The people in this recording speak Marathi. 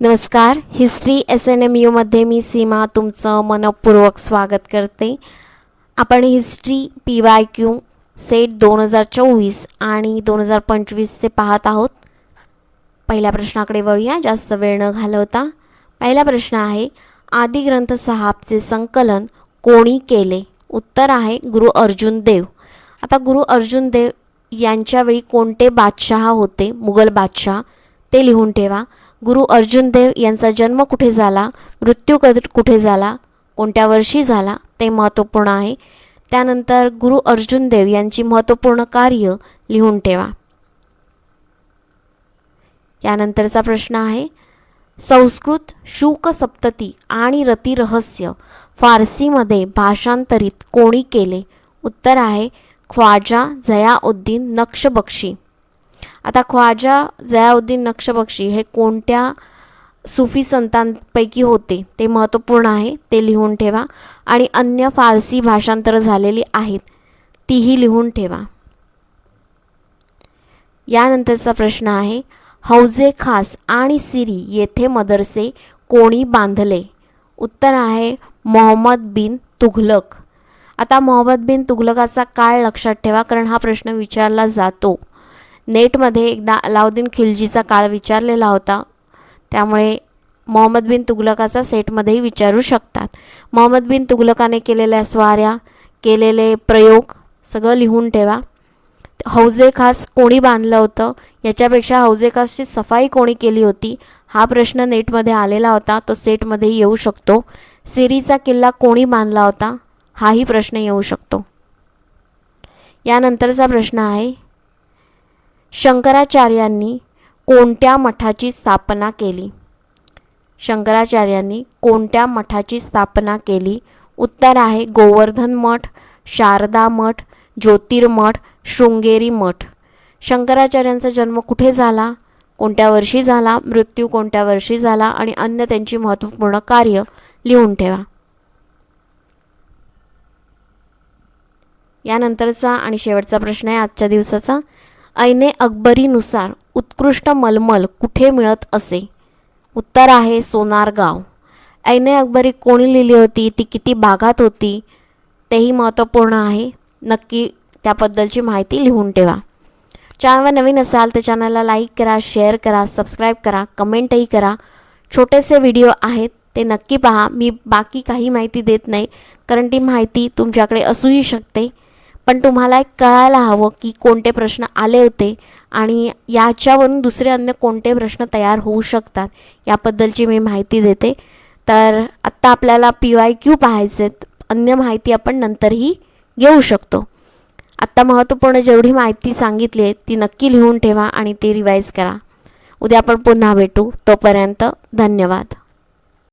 नमस्कार. हिस्ट्री SNMU मध्ये मी सीमा तुमचं मनपूर्वक स्वागत करते. आपण हिस्ट्री PYQ सेट 2024 आणि 2025 पाहत आहोत. पहिल्या प्रश्नाकडे वळूया जास्त वेळ न घालवता. पहिला प्रश्न आहे, आदि ग्रंथ साहबचे संकलन कोणी केले? उत्तर आहे गुरु अर्जुन देव. आता गुरु अर्जुन देव यांच्या वेळी कोणते बादशाह होते? मुघल बादशाह, ते लिहून ठेवा. गुरु अर्जुन देव यांचा जन्म कुठे झाला, मृत्यू कुठे झाला, कोणत्या वर्षी झाला ते महत्त्वपूर्ण आहे. त्यानंतर गुरु अर्जुन देव यांची महत्त्वपूर्ण कार्य लिहून ठेवा. यानंतरचा प्रश्न आहे, संस्कृत शुक सप्तती आणि रती रहस्य फारसीमध्ये भाषांतरित कोणी केले? उत्तर आहे ख्वाजा झयाउद्दीन नक्षबक्षी. आता ख्वाजा झयाउद्दीन नक्षबक्षी हे कोणत्या सुफी संतांपैकी होते ते महत्त्वपूर्ण आहे, ते लिहून ठेवा. आणि अन्य फारसी भाषांतर झालेली आहेत तीही लिहून ठेवा. यानंतरचा प्रश्न आहे, हौजे खास आणि सिरी येथे मदरसे कोणी बांधले? उत्तर आहे मोहम्मद बिन तुघलक. आता मोहम्मद बिन तुघलकाचा काळ लक्षात ठेवा, कारण हा प्रश्न विचारला जातो. नेटमध्ये एकदा अलाउद्दीन खिलजीचा काळ विचारलेला होता, त्यामुळे मोहम्मद बिन तुघलकाचा सेटमध्येही विचारू शकतात. मोहम्मद बिन तुघलकाने केलेल्या स्वाऱ्या, केलेले प्रयोग सगळं लिहून ठेवा. हौजे खास कोणी बांधलं होतं, याच्यापेक्षा हौजे खासची सफाई कोणी केली होती हा प्रश्न नेटमध्ये आलेला होता, तो सेटमध्ये येऊ शकतो. सिरीचा किल्ला कोणी बांधला होता हाही प्रश्न येऊ शकतो. यानंतरचा प्रश्न आहे, शंकराचार्यांनी कोणत्या मठाची स्थापना केली? शंकराचार्यांनी कोणत्या मठाची स्थापना केली? उत्तर आहे गोवर्धन मठ, शारदा मठ, ज्योतिर्मठ, शृंगेरी मठ. शंकराचार्यांचा जन्म कुठे झाला, कोणत्या वर्षी झाला, मृत्यू कोणत्या वर्षी झाला आणि अन्य त्यांची महत्त्वपूर्ण कार्य लिहून ठेवा. यानंतरचा आणि शेवटचा प्रश्न आहे आजच्या दिवसाचा, ऐने अकबरीनुसार उत्कृष्ट मलमल कुठे मिळत असे? उत्तर आहे सोनारगाव. ऐने अकबरी कोणी लिहिली होती, ती किती भागात होती तेही महत्त्वपूर्ण आहे, नक्की त्याबद्दलची माहिती लिहून ठेवा. चॅनलवर नवीन असाल तर चॅनलला लाईक करा, शेअर करा, सबस्क्राईब करा, कमेंटही करा. छोटेसे व्हिडिओ आहेत ते नक्की पहा. मी बाकी काही माहिती देत नाही, कारण ती माहिती तुमच्याकडे असूही शकते, पण तुम्हाला एक कळायला हवं की कोणते प्रश्न आले होते आणि याच्यावरून दुसरे अन्य कोणते प्रश्न तयार होऊ शकतात याबद्दलची मी माहिती देते. तर आत्ता आपल्याला PYQ पाहायचे, अन्य माहिती आपण नंतरही घेऊ शकतो. आत्ता महत्त्वपूर्ण जेवढी माहिती सांगितली आहे ती नक्की लिहून ठेवा आणि ती रिवाईज करा. उद्या आपण पुन्हा भेटू. तोपर्यंत धन्यवाद.